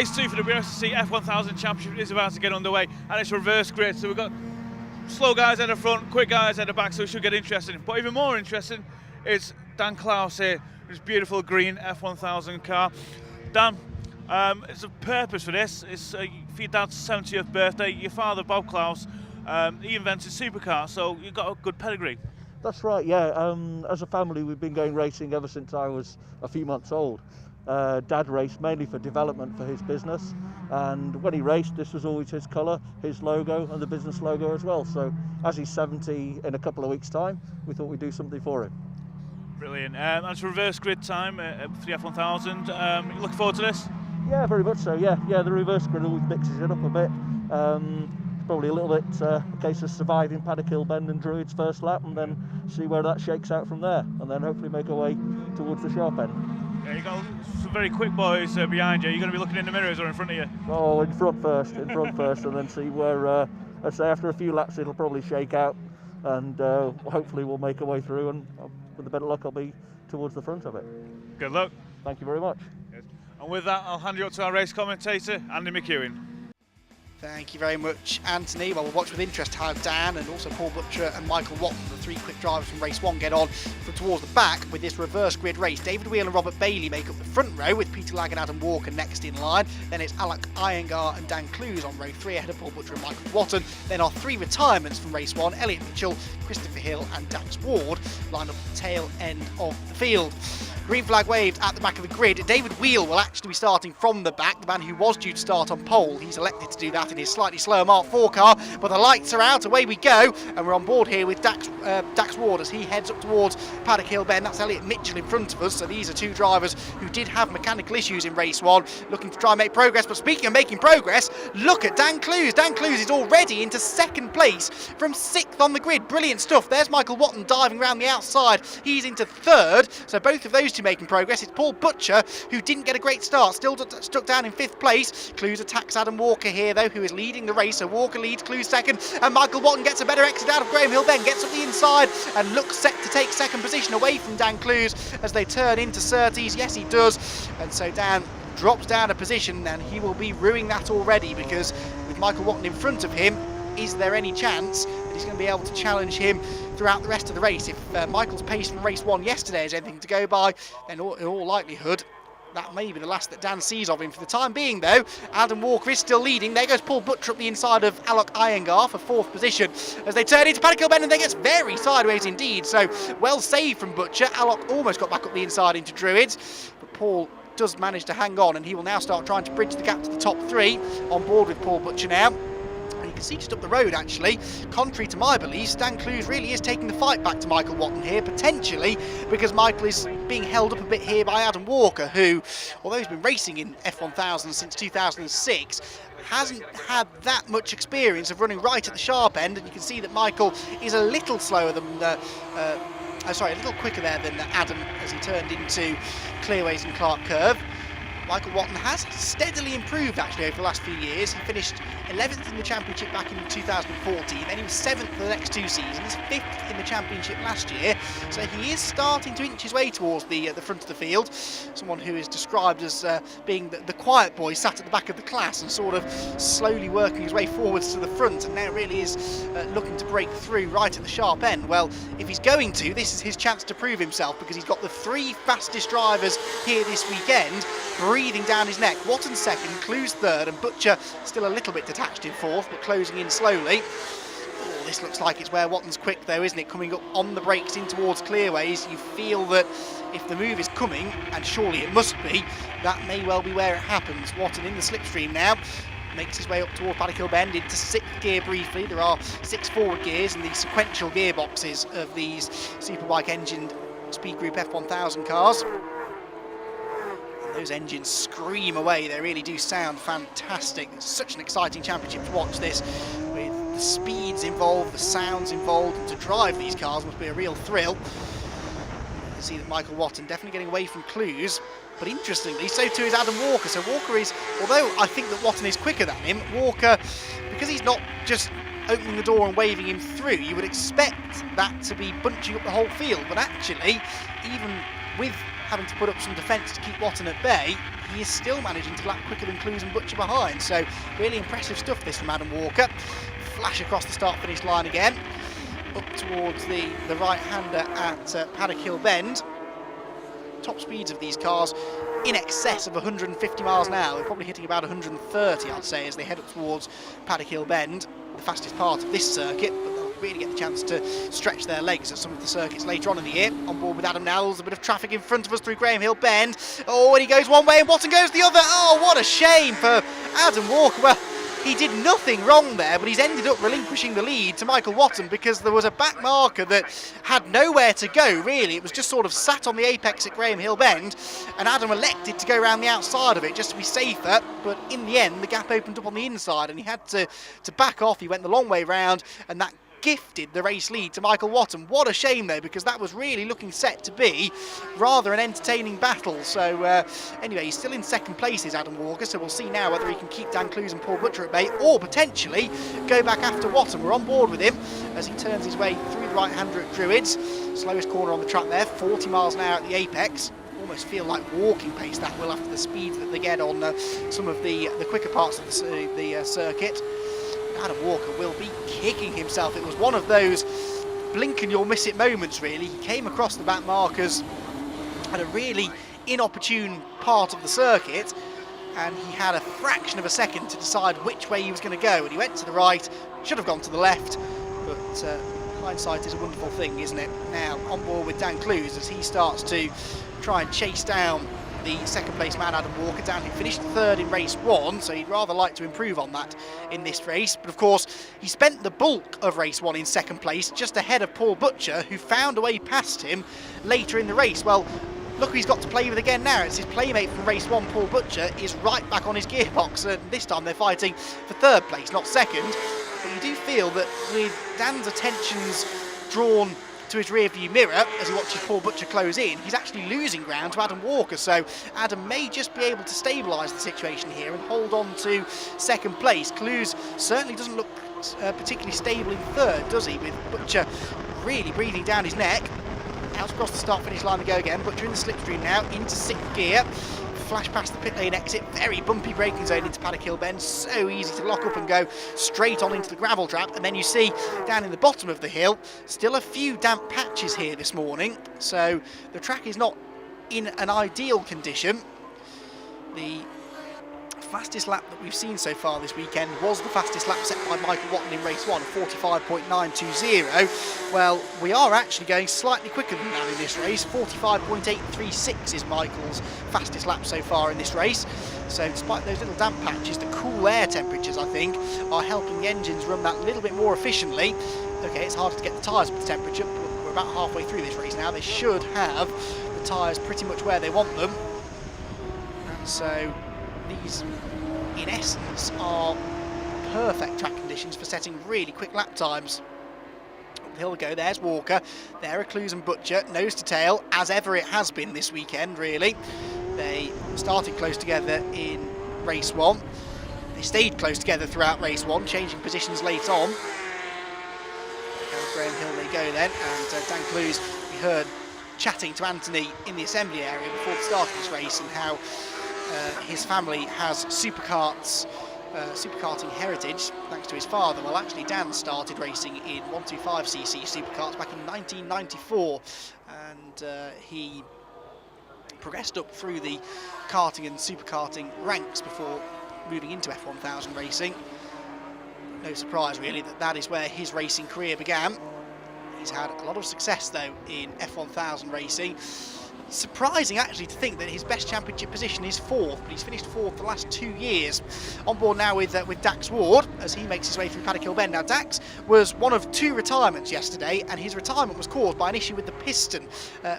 Race 2 for the BTCC F1000 Championship is about to get underway, and it's reverse grid, so we've got slow guys at the front, quick guys at the back, so it should get interesting. But even more interesting is Dan Clowes here, with his beautiful green F1000 car. Dan, it's a purpose for this. It's for your dad's 70th birthday. Your father, Bob Clowes, he invented supercars, so you've got a good pedigree. That's right, yeah. As a family, we've been going racing ever since I was a few months old. Dad raced mainly for development for his business, and when he raced, this was always his colour, his logo, and the business logo as well. So as he's 70 in a couple of weeks' time, we thought we'd do something for him. Brilliant. And it's reverse grid time for the F1000. You looking forward to this? Yeah, very much so, yeah. The reverse grid always mixes it up a bit. It's probably a little bit a case of surviving Paddock Hill Bend and Druid's first lap, and then see where that shakes out from there, and then hopefully make our way towards the sharp end. Yeah, you got some very quick boys behind you. You're going to be looking in the mirrors or in front of you? Oh, in front first, and then see where, I'd say after a few laps it'll probably shake out, and hopefully we'll make our way through, and with a bit of luck I'll be towards the front of it. Good luck. Thank you very much. Yes. And with that, I'll hand you up to our race commentator, Andy McEwen. Thank you very much, Anthony. Well, we'll watch with interest how Dan and also Paul Butcher and Michael Watton, the three quick drivers from race 1, get on from towards the back with this reverse grid race. David Wheel and Robert Bailey make up the front row, with Peter Lague and Adam Walker next in line. Then it's Alok Iyengar and Dan Clowes on row 3 ahead of Paul Butcher and Michael Watton. Then our 3 retirements from race 1, Elliott Mitchell, Christopher Hill and Dax Ward, line up the tail end of the field. Green flag waved at the back of the grid. David Wheel will actually be starting from the back, the man who was due to start on pole. He's elected to do that in his slightly slower Mark 4 car, but the lights are out, away we go, and we're on board here with Dax Ward as he heads up towards Paddock Hill Bend. That's Elliott Mitchell in front of us, so these are 2 drivers who did have mechanical issues in race 1, looking to try and make progress. But speaking of making progress, look at Dan Clowes. Dan Clowes is already into 2nd place from 6th on the grid. Brilliant stuff. There's Michael Watton diving around the outside. He's into 3rd, so both of those two making progress. It's Paul Butcher, who didn't get a great start, still stuck down in 5th place. Clowes attacks Adam Walker here, though, who is leading the race. So Walker leads, Clowes 2nd, and Michael Watton gets a better exit out of Graham Hill Bend, gets up the inside and looks set to take 2nd position away from Dan Clowes as they turn into Surtees. Yes, he does. And so Dan drops down a position, and he will be ruining that already, because with Michael Watton in front of him, is there any chance that he's going to be able to challenge him throughout the rest of the race? If Michael's pace from race 1 yesterday is anything to go by, then in all likelihood that may be the last that Dan sees of him. For the time being, though, Adam Walker is still leading. There goes Paul Butcher up the inside of Alok Iyengar for 4th position as they turn into Paddock Hill Bend, and they get very sideways indeed. So well saved from Butcher. Alok almost got back up the inside into Druids, but Paul does manage to hang on, and he will now start trying to bridge the gap to the top 3. On board with Paul Butcher now. You can see just up the road, actually, contrary to my beliefs, Dan Clowes really is taking the fight back to Michael Watton here, potentially because Michael is being held up a bit here by Adam Walker, who, although he's been racing in F1000 since 2006, hasn't had that much experience of running right at the sharp end, and you can see that Michael is a little slower than a little quicker there than Adam as he turned into Clearways and Clark Curve. Michael Watton has steadily improved actually over the last few years. He finished 11th in the championship back in 2014, then he was 7th for the next 2 seasons, 5th in the championship last year, so he is starting to inch his way towards the front of the field. Someone who is described as being the quiet boy sat at the back of the class and sort of slowly working his way forwards to the front, and now really is looking to break through right at the sharp end. Well, if he's going to, this is his chance to prove himself, because he's got the 3 fastest drivers here this weekend breathing down his neck. Watton 2nd, Clowes 3rd, and Butcher still a little bit detached in 4th, but closing in slowly. Oh, this looks like it's where Watton's quick though, isn't it? Coming up on the brakes in towards Clearways, you feel that if the move is coming, and surely it must be, that may well be where it happens. Watton in the slipstream now, makes his way up toward Paddock Hill Bend into 6th gear briefly. There are 6 forward gears in the sequential gearboxes of these Superbike engined Speed Group F1000 cars. Those engines scream away, they really do sound fantastic. It's such an exciting championship to watch this, with the speeds involved, the sounds involved, and to drive these cars must be a real thrill. You can see that Michael Watton definitely getting away from Clowes, but interestingly, so too is Adam Walker. So Walker is, although I think that Watton is quicker than him, Walker, because he's not just opening the door and waving him through, you would expect that to be bunching up the whole field, but actually, even with having to put up some defence to keep Watton at bay, he is still managing to lap quicker than Clowes and Butcher behind. So really impressive stuff this from Adam Walker. Flash across the start-finish line again, up towards the right-hander at Paddock Hill Bend. Top speeds of these cars in excess of 150 miles an hour. They're probably hitting about 130, I'd say, as they head up towards Paddock Hill Bend, the fastest part of this circuit, but they'll really get the chance to stretch their legs at some of the circuits later on in the year. On board with Adam now, there's a bit of traffic in front of us through Graham Hill Bend. Oh, and he goes one way and Watton goes the other. Oh, what a shame for Adam Walker. Well, he did nothing wrong there, but he's ended up relinquishing the lead to Michael Watton because there was a back marker that had nowhere to go, really. It was just sort of sat on the apex at Graham Hill Bend, and Adam elected to go around the outside of it just to be safer, but in the end, the gap opened up on the inside, and he had to back off. He went the long way round, and that gifted the race lead to Michael Watton. What a shame though, because that was really looking set to be rather an entertaining battle. So anyway, he's still in second place, is Adam Walker, so we'll see now whether he can keep Dan Clowes and Paul Butcher at bay or potentially go back after Watton. We're on board with him as he turns his way through the right-hander at Druids. Slowest corner on the track there, 40 miles an hour at the apex. Almost feel like walking pace that will after the speeds that they get on some of the quicker parts of the circuit. Adam Walker will be kicking himself. It was one of those blink and you'll miss it moments, really. He came across the back markers at a really inopportune part of the circuit, and he had a fraction of a second to decide which way he was going to go, and he went to the right, should have gone to the left, but hindsight is a wonderful thing, isn't it? Now on board with Dan Clowes as he starts to try and chase down the second place man Adam Walker. Dan, who finished third in race one, so he'd rather like to improve on that in this race, but of course he spent the bulk of race one in second place, just ahead of Paul Butcher, who found a way past him later in the race. Well, look who he's got to play with again now. It's his playmate from race one, Paul Butcher, is right back on his gearbox, and this time they're fighting for third place, not second. But you do feel that with Dan's attentions drawn to his rear view mirror as he watches Paul Butcher close in, he's actually losing ground to Adam Walker, so Adam may just be able to stabilise the situation here and hold on to second place. Clowes certainly doesn't look particularly stable in third, does he, with Butcher really breathing down his neck. Out across the start finish line to go again. Butcher in the slipstream now into sixth gear, flash past the pit lane exit, very bumpy braking zone into Paddock Hill Bend, so easy to lock up and go straight on into the gravel trap. And then you see down in the bottom of the hill still a few damp patches here this morning, so the track is not in an ideal condition. The fastest lap that we've seen so far this weekend was the fastest lap set by Michael Watton in race one, 45.920. Well, we are actually going slightly quicker than that in this race. 45.836 is Michael's fastest lap so far in this race. So despite those little damp patches, the cool air temperatures, I think, are helping the engines run that little bit more efficiently. Okay, it's harder to get the tyres with the temperature, but we're about halfway through this race now. They should have the tyres pretty much where they want them. And so these, in essence, are perfect track conditions for setting really quick lap times. Up the hill we go, there's Walker, there are Clowes and Butcher, nose to tail, as ever it has been this weekend, really. They started close together in race one. They stayed close together throughout race one, changing positions late on. Down Graham Hill they go then, and Dan Clowes, we heard chatting to Anthony in the assembly area before the start of this race, and how his family has superkarting heritage thanks to his father. Well, actually Dan started racing in 125cc superkarts back in 1994, and he progressed up through the karting and superkarting ranks before moving into F1000 racing. No surprise really that is where his racing career began. He's had a lot of success though in F1000 racing. Surprising actually to think that his best championship position is fourth, but he's finished fourth the last 2 years. On board now with Dax Ward as he makes his way through Paddock Hill Bend. Now Dax was one of 2 retirements yesterday, and his retirement was caused by an issue with the piston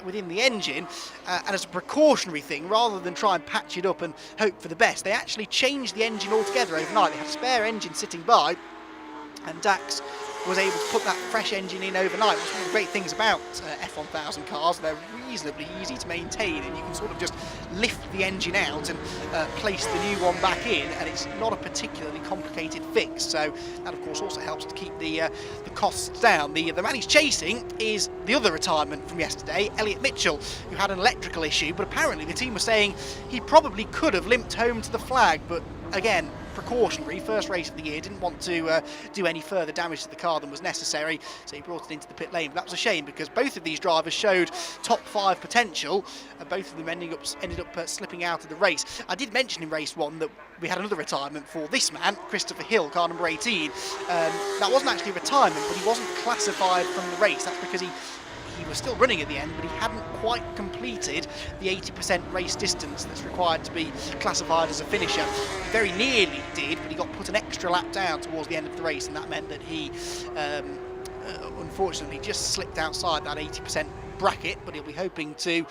within the engine, and as a precautionary thing, rather than try and patch it up and hope for the best, they actually changed the engine altogether overnight. They had a spare engine sitting by, and Dax was able to put that fresh engine in overnight. Which is one of the great things about F1000 cars. They're reasonably easy to maintain, and you can sort of just lift the engine out and place the new one back in, and it's not a particularly complicated fix. So that of course also helps to keep the costs down. The man he's chasing is the other retirement from yesterday, Elliott Mitchell, who had an electrical issue, but apparently the team was saying he probably could have limped home to the flag, but again, precautionary, first race of the year, didn't want to do any further damage to the car than was necessary, so he brought it into the pit lane. But that was a shame, because both of these drivers showed top 5 potential, and both of them ended up slipping out of the race. I did mention in race 1 that we had another retirement for this man, Christopher Hill, car number 18. That wasn't actually a retirement, but he wasn't classified from the race. That's because he was still running at the end, but he hadn't quite completed the 80% race distance that's required to be classified as a finisher. He very nearly did, but he got put an extra lap down towards the end of the race, and that meant that he unfortunately just slipped outside that 80% bracket, but he'll be hoping to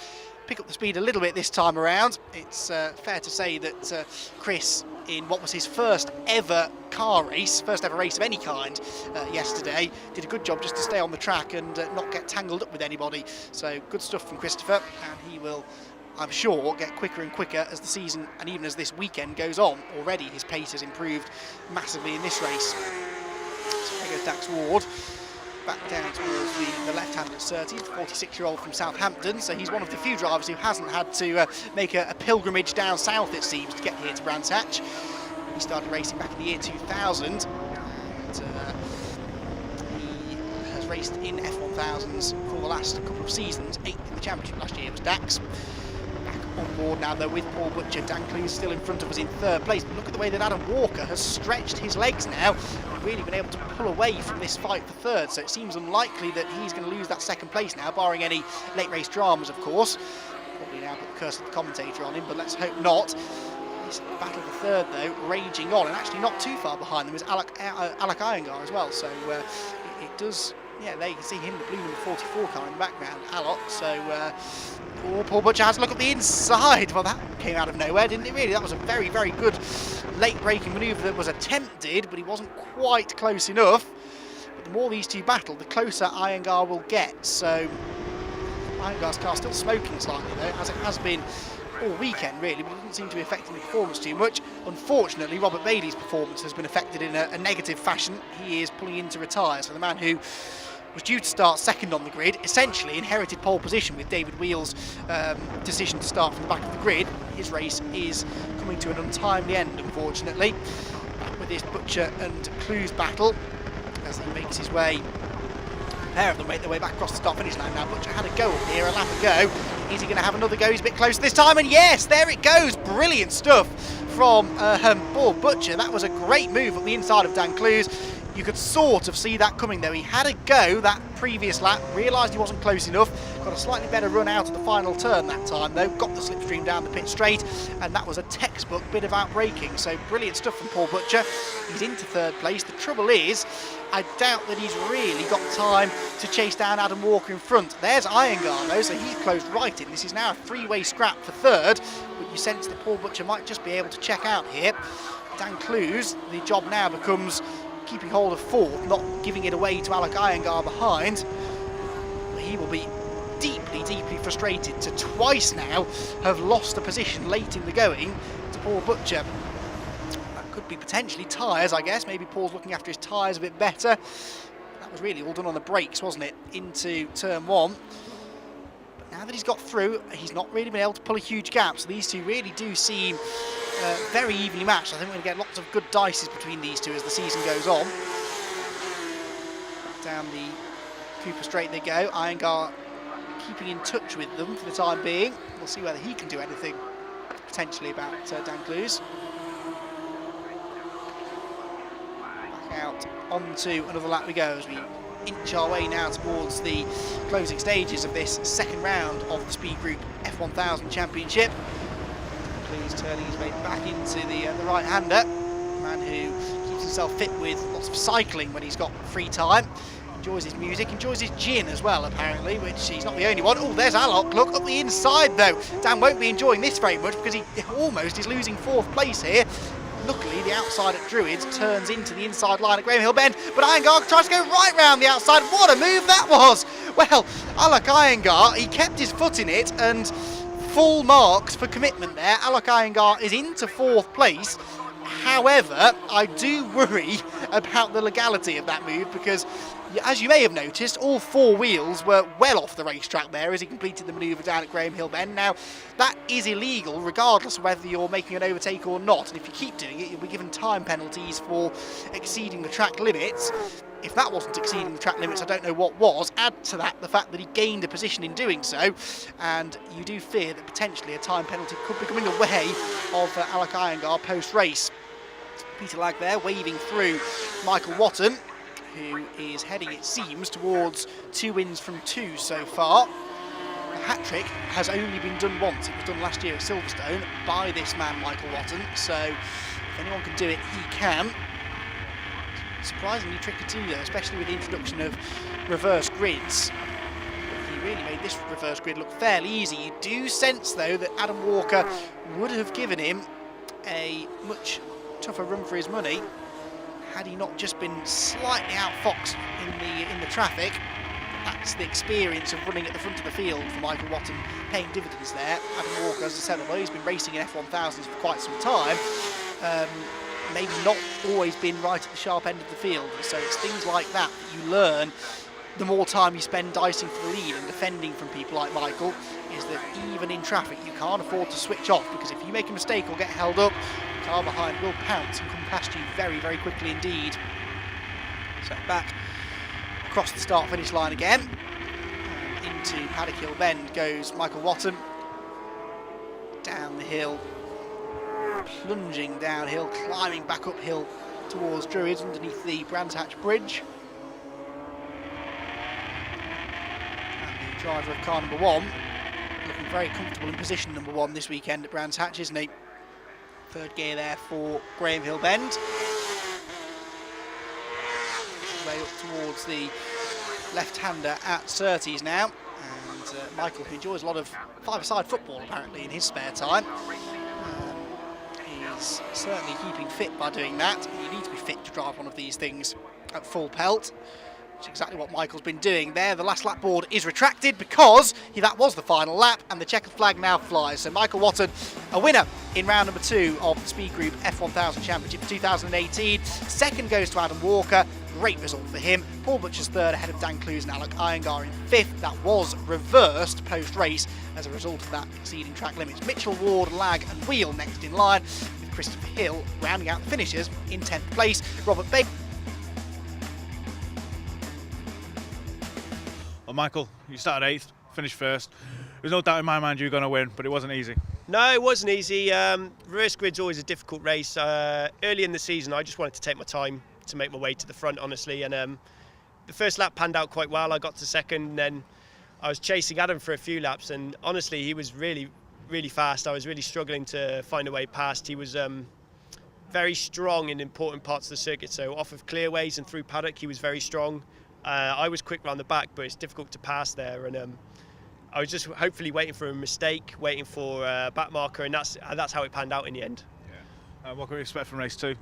pick up the speed a little bit this time around. It's fair to say that Chris, in what was his first ever car race, first ever race of any kind yesterday, did a good job just to stay on the track and not get tangled up with anybody. So good stuff from Christopher, and he will, I'm sure, get quicker and quicker as the season and even as this weekend goes on. Already his pace has improved massively in this race. So there goes Dax Ward, back down towards the left-hand at Surtees, 46-year-old from Southampton, so he's one of the few drivers who hasn't had to make a pilgrimage down south, it seems, to get here to Brands Hatch. He started racing back in the year 2000, and he has raced in F1000s for the last couple of seasons. 8th in the championship last year was Dax. Back on board now though with Paul Butcher. Dan Clowes still in front of us in 3rd place, but look at the way that Adam Walker has stretched his legs now, really been able to pull away from this fight for 3rd, so it seems unlikely that he's going to lose that 2nd place now, barring any late race dramas of course. Probably now put the curse of the commentator on him, but let's hope not. This battle for 3rd though raging on, and actually not too far behind them is Alok Iyengar as well, so it does, yeah, there you can see him, the blue number 44 car in the background, Alok. So Paul Butcher has a look at the inside. Well, that came out of nowhere, didn't it really? That was a very, very good late braking manoeuvre that was attempted, but he wasn't quite close enough. But the more these two battle, the closer Iyengar will get. So Iyengar's car still smoking slightly though, as it has been all weekend really, but it doesn't seem to be affecting the performance too much. Unfortunately, Robert Bailey's performance has been affected in a negative fashion. He is pulling in to retire, so the man who was due to start 2nd on the grid, essentially inherited pole position with David Wheals' decision to start from the back of the grid. His race is coming to an untimely end, unfortunately. Back with this Butcher and Clowes battle as he makes his way. A pair of them make their way back across the start-finish line now. Butcher had a go up here, a lap ago. Is he going to have another go? He's a bit closer this time, and yes, there it goes. Brilliant stuff from Paul Butcher. That was a great move up the inside of Dan Clowes. You could sort of see that coming though. He had a go that previous lap, realised he wasn't close enough, got a slightly better run out of the final turn that time though, got the slipstream down the pit straight, and that was a textbook bit of outbraking. So brilliant stuff from Paul Butcher. He's into 3rd place. The trouble is, I doubt that he's really got time to chase down Adam Walker in front. There's Iyengar though, so he's closed right in. This is now a 3-way scrap for 3rd, but you sense that Paul Butcher might just be able to check out here. Dan Clowes, the job now becomes keeping hold of 4th, not giving it away to Alok Iyengar behind. He will be deeply, deeply frustrated to twice now have lost a position late in the going to Paul Butcher. That could be potentially tyres, I guess. Maybe Paul's looking after his tyres a bit better. That was really all done on the brakes, wasn't it, into turn 1. But now that he's got through, he's not really been able to pull a huge gap, so these two really do seem very evenly matched. I think we're going to get lots of good dices between these two as the season goes on. Back down the Cooper straight they go. Iyengar keeping in touch with them for the time being. We'll see whether he can do anything potentially about Dan Clowes. Back out onto another lap we go as we inch our way now towards the closing stages of this 2nd round of the Speed Group F1000 Championship. Clowes turning his way back into the right-hander, man who keeps himself fit with lots of cycling when he's got free time. Enjoys his music, enjoys his gin as well apparently, which he's not the only one. Oh, there's Alok, look up the inside though. Dan won't be enjoying this very much because he almost is losing 4th place here. Luckily, the outside at Druids turns into the inside line at Graham Hill Bend, but Iyengar tries to go right round the outside. What a move that was! Well, Alok Iyengar, he kept his foot in it, and full marks for commitment there. Alok Iyengar is into 4th place. However, I do worry about the legality of that move, because as you may have noticed, all 4 wheels were well off the racetrack there as he completed the manoeuvre down at Graham Hill Bend. Now, that is illegal regardless of whether you're making an overtake or not, and if you keep doing it, you'll be given time penalties for exceeding the track limits. If that wasn't exceeding the track limits, I don't know what was. Add to that the fact that he gained a position in doing so, and you do fear that potentially a time penalty could be coming away of Alok Iyengar post-race. Peter Lague there waving through Michael Watton, who is heading, it seems, towards 2 wins from 2 so far. The hat-trick has only been done once. It was done last year at Silverstone by this man, Michael Watton, so if anyone can do it, he can. Surprisingly tricky to do, though, especially with the introduction of reverse grids. He really made this reverse grid look fairly easy. You do sense, though, that Adam Walker would have given him a much tougher run for his money had he not just been slightly outfoxed in the traffic. That's the experience of running at the front of the field for Michael Watton paying dividends there. Adam Walker, as I said, although he's been racing in F1000s for quite some time, maybe not always been right at the sharp end of the field. So it's things like that that you learn the more time you spend dicing for the lead and defending from people like Michael, is that even in traffic you can't afford to switch off, because if you make a mistake or get held up, the car behind will pounce and come past you very, very quickly indeed. So back across the start-finish line again, and into Paddock Hill Bend goes Michael Watton. Down the hill, plunging downhill, climbing back uphill towards Druids underneath the Brands Hatch Bridge. And the driver of car number 1 looking very comfortable in position number 1 this weekend at Brands Hatch, isn't he? 3rd gear there for Graham Hill Bend. Way up towards the left-hander at Surtees now, and Michael, who enjoys a lot of five-a-side football apparently in his spare time, is certainly keeping fit by doing that. You need to be fit to drive one of these things at full pelt, which is exactly what Michael's been doing there. The last lap board is retracted because that was the final lap, and the checkered flag now flies. So Michael Watton, a winner in round number 2 of the Speed Group F1000 Championship 2018. 2nd goes to Adam Walker. Great result for him. Paul Butcher's 3rd ahead of Dan Clowes and Alok Iyengar in 5th. That was reversed post-race as a result of that exceeding track limits. Mitchell, Ward, Lague and Wheal next in line, with Christopher Hill rounding out the finishers in 10th place. Robert Bailey. Well, Michael, you started 8th, finished 1st. There's no doubt in my mind you were going to win, but it wasn't easy. No, it wasn't easy. Reverse grid's always a difficult race. Early in the season, I just wanted to take my time to make my way to the front, honestly. And the first lap panned out quite well. I got to 2nd, and then I was chasing Adam for a few laps. And honestly, he was really, really fast. I was really struggling to find a way past. He was very strong in important parts of the circuit. So off of clearways and through paddock, he was very strong. I was quick round the back, but it's difficult to pass there. And I was just hopefully waiting for a mistake, waiting for a back marker, and that's how it panned out in the end. Yeah. What can we expect from race 2?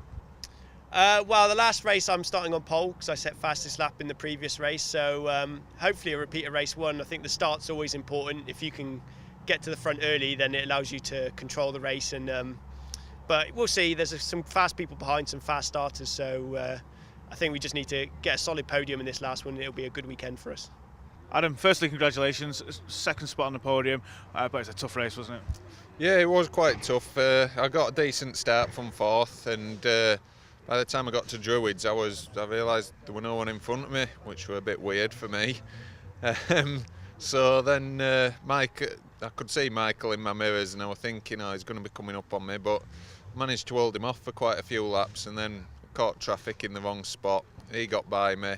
Well, the last race I'm starting on pole because I set fastest lap in the previous race, so hopefully a repeat of race 1. I think the start's always important. If you can get to the front early, then it allows you to control the race. And but we'll see. There's some fast people behind, some fast starters, so I think we just need to get a solid podium in this last one, and it'll be a good weekend for us. Adam, firstly, congratulations. 2nd spot on the podium, but it's a tough race, wasn't it? Yeah, it was quite tough. I got a decent start from 4th, and by the time I got to Druids, I realised there were no one in front of me, which were a bit weird for me. So then I could see Michael in my mirrors, and I was thinking, he's going to be coming up on me, but I managed to hold him off for quite a few laps, and then caught traffic in the wrong spot. He got by me,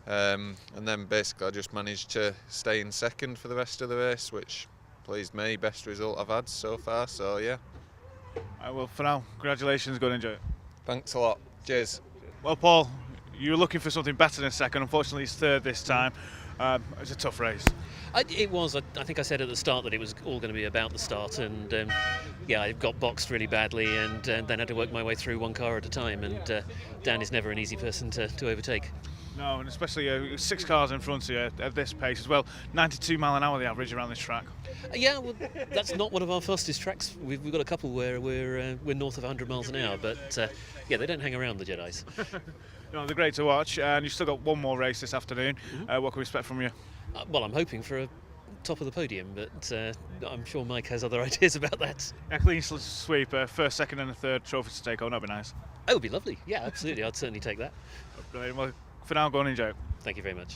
and then basically I just managed to stay in 2nd for the rest of the race, which pleased me. Best result I've had so far, so yeah. Well, for now, congratulations, go and enjoy it. Thanks a lot. Cheers. Well, Paul, you were looking for something better than 2nd. Unfortunately, it's 3rd this time. It's a tough race. It was. I think I said at the start that it was all going to be about the start, and Yeah, I got boxed really badly and then had to work my way through one car at a time, and Dan is never an easy person to overtake. No, and especially 6 cars in front of you at this pace as well. 92 mile an hour the average around this track. Yeah, well, that's not one of our fastest tracks. We've got a couple where we're north of 100 miles an hour, but yeah, they don't hang around, the Jedis. No, they're great to watch, and you've still got one more race this afternoon. What can we expect from you? Well, I'm hoping for a top of the podium, but I'm sure Mike has other ideas about that. A clean sweep, first, second and a third trophy to take home, that'd be nice. Oh, it'd be lovely. Yeah, absolutely. I'd certainly take that. Brilliant. Well, for now, go and enjoy. Thank you very much.